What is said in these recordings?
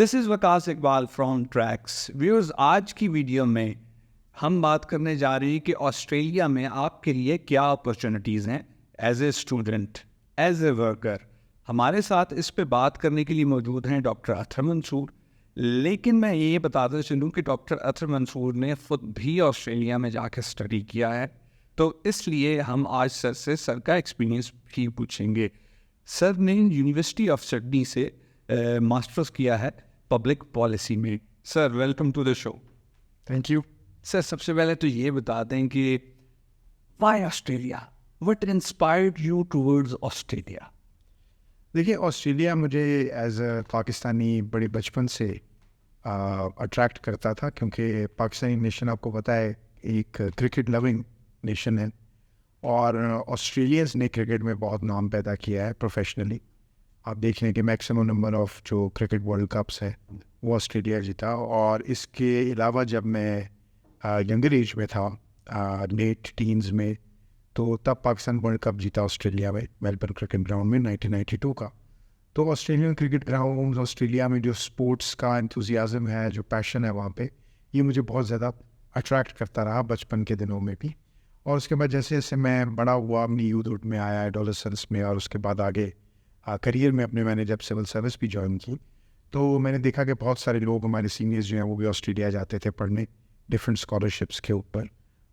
This is Waqas Iqbal from Tracks. Viewers, آج کی video میں ہم بات کرنے جا رہے ہیں کہ آسٹریلیا میں آپ کے لیے کیا اپرچونیٹیز ہیں as a student, as a worker. ہمارے ساتھ اس پہ بات کرنے کے لیے موجود ہیں ڈاکٹر اطہر منصور. لیکن میں یہ بتاتا چلوں کہ ڈاکٹر اطہر منصور نے خود بھی آسٹریلیا میں جا کے اسٹڈی کیا ہے، تو اس لیے ہم آج سر کا ایکسپیرینس بھی پوچھیں گے. سر نے یونیورسٹی آف سڈنی سے ماسٹرز کیا ہے پبلک پالیسی میں. Sir welcome to the show. Thank you. Sir سب سے پہلے تو یہ بتا دیں کہ why Australia, what inspired you towards Australia? دیکھیے، آسٹریلیا مجھے ایز اے پاکستانی بڑے بچپن سے اٹریکٹ کرتا تھا، کیونکہ پاکستانی نیشن آپ کو پتہ ہے ایک کرکٹ لونگ نیشن ہے، اور آسٹریلینس نے کرکٹ میں بہت نام پیدا کیا ہے پروفیشنلی. آپ دیکھ لیں کہ میکسیمم نمبر آف جو کرکٹ ورلڈ کپس ہے وہ آسٹریلیا جیتا. اور اس کے علاوہ جب میں ینگر ایج میں تھا، لیٹ ٹینز میں، تو تب پاکستان ورلڈ کپ جیتا آسٹریلیا میں، میلبرن کرکٹ گراؤنڈ میں 1992 کا. تو آسٹریلین کرکٹ گراؤنڈ، آسٹریلیا میں جو اسپورٹس کا انتھوزیازم ہے، جو پیشن ہے وہاں پہ، یہ مجھے بہت زیادہ اٹریکٹ کرتا رہا بچپن کے دنوں میں بھی. اور اس کے بعد جیسے جیسے میں بڑا ہوا، اپنی یوتھ میں آیا ایڈولسنس میں، اور اس کے بعد آگے کریئر میں میں نے جب سول سروس بھی جوائن کی، تو میں نے دیکھا کہ بہت سارے لوگ ہمارے سینئرز جو ہیں وہ بھی آسٹریلیا جاتے تھے پڑھنے ڈفرینٹ اسکالرشپس کے اوپر.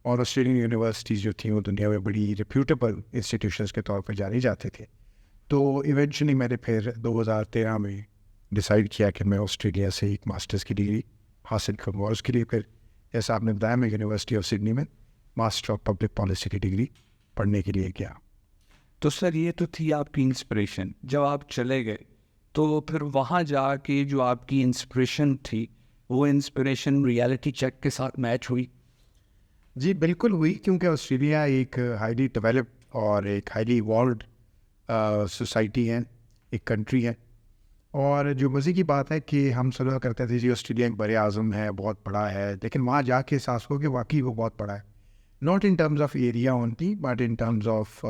اور آسٹریلین یونیورسٹیز جو تھیں وہ دنیا میں بڑی ریپیوٹیبل انسٹیٹیوشنس کے طور پر جانی جاتے تھے. تو ایونچولی میں نے پھر 2013 میں ڈیسائیڈ کیا کہ میں آسٹریلیا سے ایک ماسٹرز کی ڈگری حاصل کروں، اور اس کے لیے پھر جیسا آپ نے بتایا میں یونیورسٹی آف سڈنی میں ماسٹر آف پبلک پالیسی کی ڈگری پڑھنے کے لیے گیا. تو سر یہ تو تھی آپ کی انسپریشن. جب آپ چلے گئے تو پھر وہاں جا کے جو آپ کی انسپریشن تھی وہ انسپریشن ریالٹی چیک کے ساتھ میچ ہوئی؟ جی بالکل ہوئی، کیونکہ آسٹریلیا ایک ہائیلی ڈیولپڈ اور ایک ہائیلی ایوالوڈ سوسائٹی ہے، ایک کنٹری ہے. اور جو مزے کی بات ہے کہ ہم سنا کرتے تھے جی آسٹریلیا ایک بر اعظم ہے، بہت بڑا ہے، لیکن وہاں جا کے احساس ہو کہ واقعی وہ بہت بڑا ہے. Not in terms of area only, but in terms of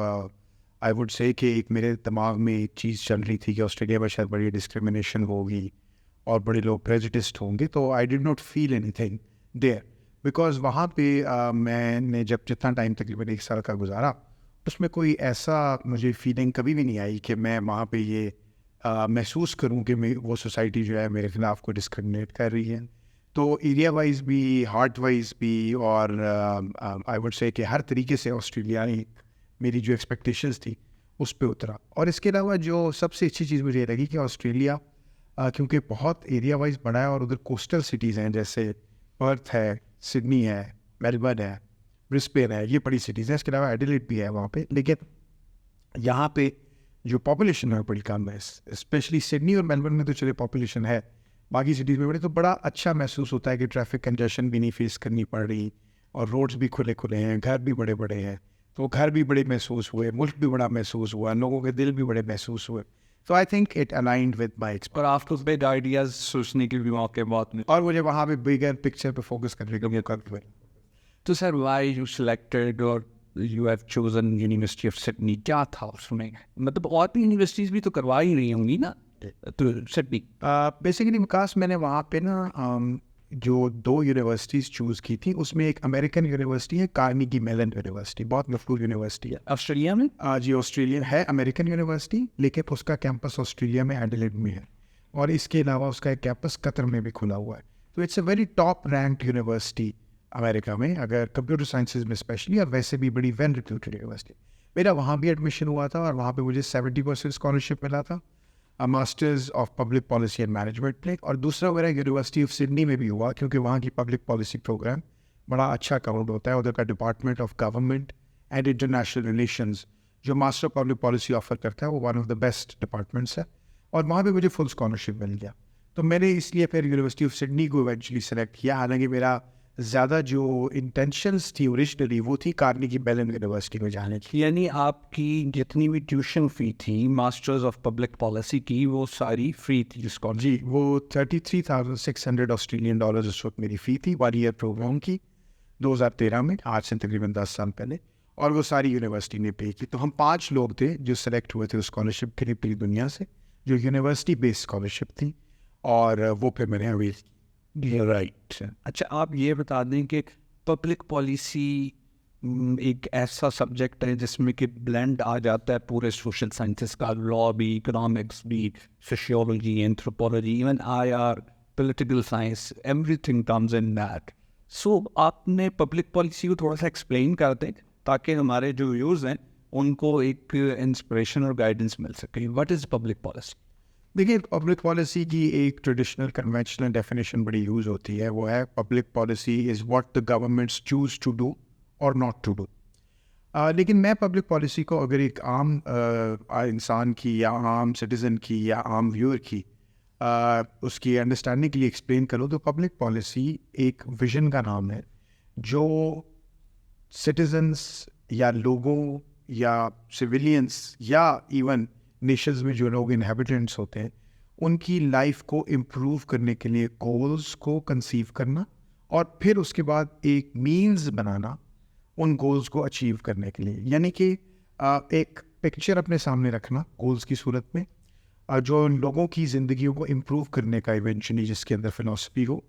I would say کہ ایک میرے دماغ میں ایک چیز چل رہی تھی کہ آسٹریلیا میں شاید بڑی ڈسکریمنیشن ہوگی اور بڑے لوگ پریجڈسڈ ہوں گے. تو I did not feel anything there, because وہاں پہ میں نے جب جتنا ٹائم تقریباً 1 سال کا گزارا، اس میں کوئی ایسا مجھے فیلنگ کبھی بھی نہیں آئی کہ میں وہاں پہ یہ محسوس کروں کہ وہ سوسائٹی جو ہے میرے خلاف کو ڈسکرمنیٹ کر رہی ہے. تو ایریا وائز بھی، ہارٹ وائز بھی، اور آئی ووڈ سے کہ ہر طریقے سے آسٹریلیا نے میری جو ایکسپیکٹیشنز تھی اس پہ اترا. اور اس کے علاوہ جو سب سے اچھی چیز مجھے یہ لگی کہ آسٹریلیا کیونکہ بہت ایریا وائز بڑا ہے، اور ادھر کوسٹل سٹیز ہیں جیسے پرتھ ہے، سڈنی ہے، میلبرن ہے، برسبین ہے، یہ بڑی سٹیز ہیں. اس کے علاوہ ایڈیلیڈ بھی ہے وہاں پہ، لیکن یہاں پہ جو پاپولیشن ہے بڑی کم ہے. اسپیشلی سڈنی اور میلبرن میں تو چلے پاپولیشن ہے، باقی سٹیز میں بڑے، تو بڑا اچھا محسوس ہوتا ہے کہ ٹریفک کنجیشن بھی نہیں فیس کرنی پڑ رہی، اور روڈز بھی کھلے کھلے ہیں، گھر بھی بڑے بڑے ہیں. تو گھر بھی بڑے محسوس ہوئے، ملک بھی بڑا محسوس ہوا، لوگوں کے دل بھی بڑے محسوس ہوئے. تو I think it aligned with my experience. اور آپ کو بگ آئیڈیاز سوچنے کے بھی موقع بہت ملے، اور مجھے وہاں پہ بگر پکچر پہ فوکس کرنے کا موقع ملا. تو سر وائی یو سلیکٹڈ اور you have chosen university of Sydney? کیا تھا اس میں؟ مطلب اور بھی یونیورسٹیز بھی تو کروا ہی رہی ہوں گی نا تو سڈنی. بیسیکلی وکاس میں نے وہاں پہ نا جو 2 یونیورسٹیز چوز کی تھی، اس میں ایک امریکن یونیورسٹی ہے، کارنیگی میلن یونیورسٹی، بہت مشہور یونیورسٹی ہے آسٹریلیا میں. جی آسٹریلین ہے، امریکن یونیورسٹی، لیکن اس کا کیمپس آسٹریلیا میں ایڈیلیڈ میں ہے، اور اس کے علاوہ اس کا ایک کیمپس قطر میں بھی کھلا ہوا ہے. تو it's a very top ranked university امریکہ میں، اگر کمپیوٹر سائنسز میں اسپیشلی، اور ویسے بھی بڑی ویل ریپیوٹیڈ یونیورسٹی. میرا وہاں بھی ایڈمیشن ہوا تھا، اور وہاں پہ مجھے 70% اسکالرشپ ملا تھا، masters of public policy and management میں. اور دوسرا میرا یونیورسٹی آف سڈنی میں بھی ہوا، کیونکہ وہاں کی پبلک پالیسی پروگرام بڑا اچھا کاؤنٹ ہوتا ہے. ادھر کا department of government and international relations جو ماسٹر پبلک پالیسی آفر کرتا ہے، وہ one of the best departments ہے، اور وہاں پہ مجھے فل اسکالرشپ مل گیا. تو میں نے اس لیے پھر یونیورسٹی آف سڈنی کو ایونچولی سلیکٹ کیا. حالانکہ میرا زیادہ جو انٹینشنس تھی اوریجنلی وہ تھی کارنیگی میلن یونیورسٹی میں جانے کی. یعنی آپ کی جتنی بھی ٹیوشن فی تھی ماسٹرز آف پبلک پالیسی کی وہ ساری فری تھی جس کو؟ جی وہ 33,600 آسٹریلین ڈالرز اس وقت میری فی تھی 1 ایئر پروگرام کی، 2013 میں، آج سے تقریباً 10 سال پہلے. اور وہ ساری یونیورسٹی نے پے کی. تو ہم 5 لوگ تھے جو سلیکٹ ہوئے تھے اسکالرشپ کے لیے پوری دنیا سے، جو یونیورسٹی بیس اسکالرشپ تھی. اور وہ پھر میں نے اویل کی. رائٹ. اچھا آپ یہ بتا دیں کہ پبلک پالیسی ایک ایسا سبجیکٹ ہے جس میں کہ بلینڈ آ جاتا ہے پورے سوشل سائنسز کا, لا بھی, اکنامکس بھی, sociology, anthropology, even I R, political science, everything comes in that. So آپ نے پبلک پالیسی کو تھوڑا سا ایکسپلین کر دیں تاکہ ہمارے جو ویوز ہیں ان کو ایک انسپریشن اور گائیڈنس مل سکے. What is public policy? دیکھیے پبلک پالیسی کی ایک ٹریڈیشنل کنونشنل ڈیفینیشن بڑی یوز ہوتی ہے, وہ ہے public policy is what the governments choose to do or not to do. لیکن میں پبلک پالیسی کو اگر ایک عام انسان کی یا عام سٹیزن کی یا عام ویور کی اس کی انڈرسٹینڈنگ کے لیے ایکسپلین کروں تو پبلک پالیسی ایک ویژن کا نام ہے جو سٹیزنس یا لوگوں یا سویلینس یا ایون نیشنز میں جو لوگ انہیبیٹنٹس ہوتے ہیں ان کی لائف کو امپروو کرنے کے لیے گولز کو کنسیو کرنا اور پھر اس کے بعد ایک مینز بنانا ان گولز کو اچیو کرنے کے لیے. یعنی کہ ایک پکچر اپنے سامنے رکھنا گولز کی صورت میں جو لوگوں کی زندگیوں کو امپروو کرنے کا ایونچولی جس کے اندر فلاسفی ہو,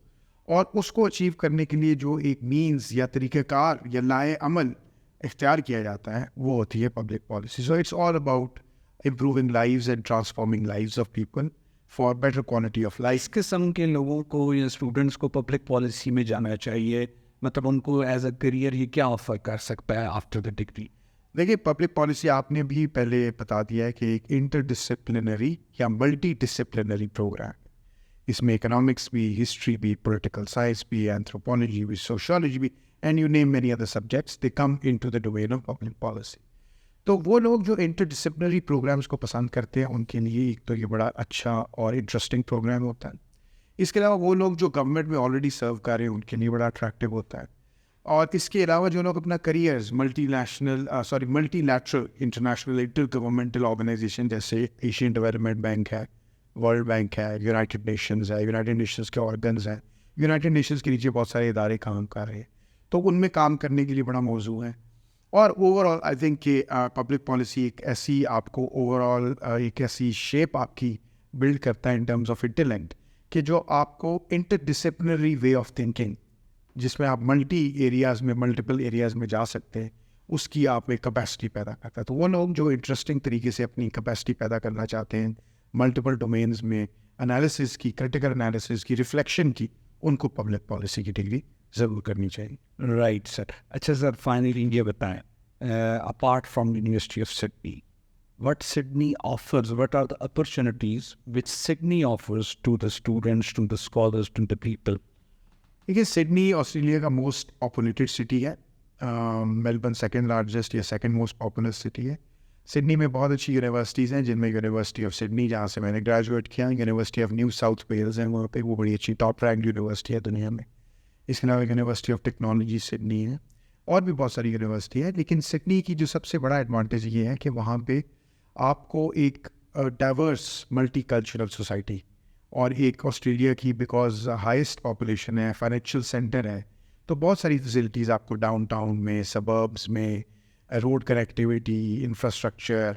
اور اس کو اچیو کرنے کے لیے جو ایک مینز یا طریقہ کار یا لائے عمل اختیار کیا جاتا ہے وہ ہوتی ہے public policy. So it's all about improving lives and transforming lives of people for better quality of life. اس قسم کے لوگوں کو یا اسٹوڈنٹس کو پبلک پالیسی میں جانا چاہیے, مطلب ان کو ایز اے کریئر یہ کیا آفر کر سکتا ہے آفٹر دا ڈگری؟ دیکھیے پبلک پالیسی آپ نے بھی پہلے بتا دیا ہے کہ ایک انٹر ڈسپلنری یا ملٹی ڈسپلنری پروگرام. اس میں اکنامکس بھی, ہسٹری بھی, پولیٹیکل سائنس بھی, اینتھروپولوجی بھی, سوشیولوجی بھی, and you name many other subjects they come into the domain of public policy. تو وہ لوگ جو انٹر ڈسپلنری پروگرامس کو پسند کرتے ہیں ان کے لیے ایک تو یہ بڑا اچھا اور انٹرسٹنگ پروگرام ہوتا ہے. اس کے علاوہ وہ لوگ جو گورنمنٹ میں آلریڈی سرو کر رہے ہیں ان کے لیے بڑا اٹریکٹیو ہوتا ہے. اور اس کے علاوہ جو لوگ اپنا careers multilateral international intergovernmental organisation جیسے ایشین ڈیولپمنٹ بینک ہے, ورلڈ بینک ہے, یونائٹیڈ نیشنز ہے, یونائٹیڈ نیشنز کے آرگنز ہیں, یونائٹیڈ نیشنز کے نیچے بہت سارے ادارے کام کر رہے ہیں, تو ان میں کام کرنے کے لیے بڑا موضوع ہے. اور اوور آل آئی تھنک کہ پبلک پالیسی ایک ایسی آپ کو اوور آل ایک ایسی شیپ آپ کی بلڈ کرتا ہے ان ٹرمز آف انٹیلیکٹ کہ جو آپ کو interdisciplinary way of thinking جس میں آپ ملٹی ایریاز میں ملٹیپل ایریاز میں جا سکتے ہیں اس کی آپ ایک کیپیسٹی پیدا کرتا ہے. تو وہ لوگ جو انٹرسٹنگ طریقے سے اپنی کیپیسٹی پیدا کرنا چاہتے ہیں ملٹیپل ڈومینز میں انالیسس کی, کریٹیکل انالیسس کی, ریفلیکشن کی, ان کو پبلک پالیسی کی ڈگری ضرور کرنی چاہیے. Right sir. اچھا سر فائنلی یہ بتائیں apart from university of Sydney what Sydney offers, what are the opportunities which Sydney offers to the students, to the scholars, to the people? دیکھیے سڈنی آسٹریلیا کا most populated city ہے, Melbourne second largest یا second most popular city ہے. Sydney میں بہت اچھی universities ہیں جن میں یونیورسٹی آف سڈنی جہاں سے میں نے گریجویٹ کیا, university of New South Wales ہے وہاں پہ, وہ بڑی اچھی ٹاپ رینک یونیورسٹی ہے دنیا میں. اس کے علاوہ یونیورسٹی آف ٹیکنالوجی سڈنی ہے, اور بھی بہت ساری یونیورسٹی ہے. لیکن سڈنی کی جو سب سے بڑا ایڈوانٹیج یہ ہے کہ وہاں پہ آپ کو ایک ڈائیورس ملٹی کلچرل سوسائٹی اور ایک آسٹریلیا کی بیکاز ہائیسٹ پاپولیشن ہے, فائنینشیل سینٹر ہے, تو بہت ساری فیسلٹیز آپ کو ڈاؤن ٹاؤن میں, سبربس میں, روڈ کنیکٹیویٹی, انفراسٹرکچر,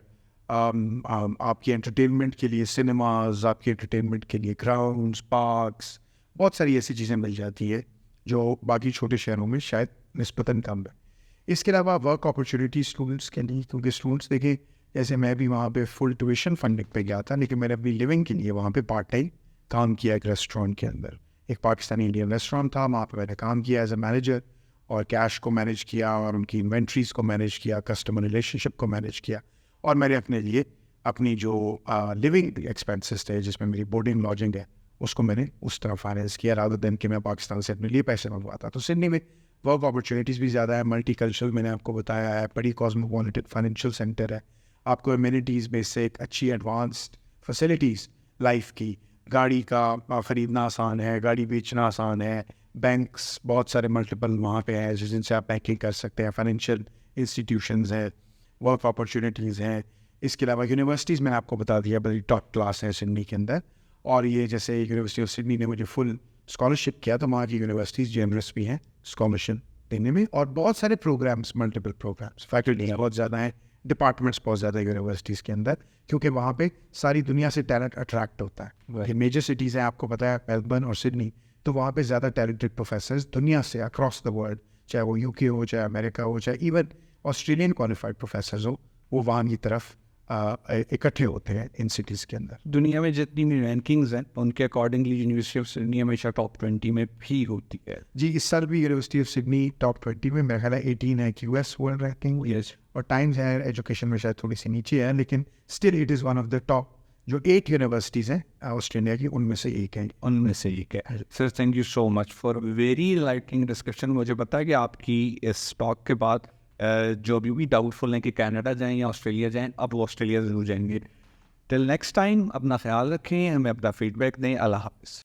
آپ کی انٹرٹینمنٹ کے لیے سنیماز, آپ کی انٹرٹینمنٹ کے لیے گراؤنڈس, پارکس, بہت ساری ایسی چیزیں مل جاتی ہیں جو باقی چھوٹے شہروں میں شاید نسبتاً کم ہے. اس کے علاوہ ورک اپرچونیٹی اسٹوڈنٹس کے لیے, کیونکہ اسٹوڈنٹس دیکھیں جیسے میں بھی وہاں پہ فل ٹیوشن فنڈنگ پہ گیا تھا, لیکن میں نے اپنی لیونگ کے لیے وہاں پہ پارٹ ٹائم کام کیا ایک ریسٹورینٹ کے اندر. ایک پاکستانی انڈین ریسٹورینٹ تھا, وہاں پہ میں نے کام کیا ایز اے مینیجر, اور کیش کو مینیج کیا, اور ان کی انوینٹریز کو مینیج کیا, کسٹمر ریلیشن شپ کو مینیج کیا, اور میں نے اپنے لیے اپنی جو لیونگ ایکسپینسز تھے جس میں میری بورڈنگ لاجنگ ہے اس کو میں نے اس طرح فائنینس کیا رادر دین کہ میں پاکستان سے اپنے لیے پیسے منگواتا. تو سڈنی میں ورک اپرچونیٹیز بھی زیادہ ہے, ملٹی کلچرل میں نے آپ کو بتایا ہے, بڑی کاسموپولیٹن فائنینشیل سینٹر ہے, آپ کو ایمینٹیز میں سے ایک اچھی ایڈوانسڈ فیسلٹیز لائف کی, گاڑی کا خریدنا آسان ہے, گاڑی بیچنا آسان ہے, بینکس بہت سارے ملٹیپل وہاں پہ ہیں جن سے آپ بینکنگ کر سکتے ہیں, فائنینشیل انسٹیٹیوشنز ہیں, ورک اپرچونیٹیز ہیں. اس کے علاوہ یونیورسٹیز میں نے آپ کو بتا دیا بڑی ٹاپ کلاس ہے سڈنی کے اندر, اور یہ جیسے یونیورسٹی آف سڈنی نے مجھے فل اسکالرشپ کیا تو وہاں کی یونیورسٹیز جنرس بھی ہیں اسکالرشپ دینے میں, اور بہت سارے پروگرامس, ملٹیپل پروگرامس, فیکلٹی بہت زیادہ ہیں, ڈپارٹمنٹس بہت زیادہ یونیورسٹیز کے اندر, کیونکہ وہاں پہ ساری دنیا سے ٹیلنٹ اٹریکٹ ہوتا ہے. یہ میجر سٹیز ہیں, آپ کو پتہ ہے میلبرن اور سڈنی, تو وہاں پہ زیادہ ٹیلنٹڈ پروفیسرز دنیا سے اکراس دا ورلڈ, چاہے وہ یو کے ہو, چاہے امریکہ ہو, چاہے ایون آسٹریلین کوالیفائڈ پروفیسرز ہو, وہ وہاں کی طرف اکٹھے ہوتے ہیں ان سٹیز کے اندر. دنیا میں جتنی بھی رینکنگز ہیں ان کے اکارڈنگلی یونیورسٹی آف سڈنی ہمیشہ ٹاپ 20 میں بھی ہوتی ہے. جی, اس سال بھی یونیورسٹی آف سڈنی ٹاپ 20 میں, میرا خیال ہے 18 ہے کہ US ورلڈ رینکنگ, اور ٹائمز ہائر ایجوکیشن میں شاید تھوڑی سی نیچے ہے, لیکن still it is one of the top جو 8 یونیورسٹیز ہیں آسٹریلیا کی, ان میں سے ایک ہے. ان میں سے ایک ہے. Sir thank you so much for very lighting discussion. مجھے پتا ہے کہ آپ کی اس ٹاک کے بعد جو بھی ڈاؤٹ فل ہیں کہ کینیڈا جائیں یا آسٹریلیا جائیں, اب وہ آسٹریلیا ضرور جائیں گے. ٹل نیکسٹ ٹائم اپنا خیال رکھیں, ہمیں اپنا فیڈ بیک دیں. اللہ حافظ.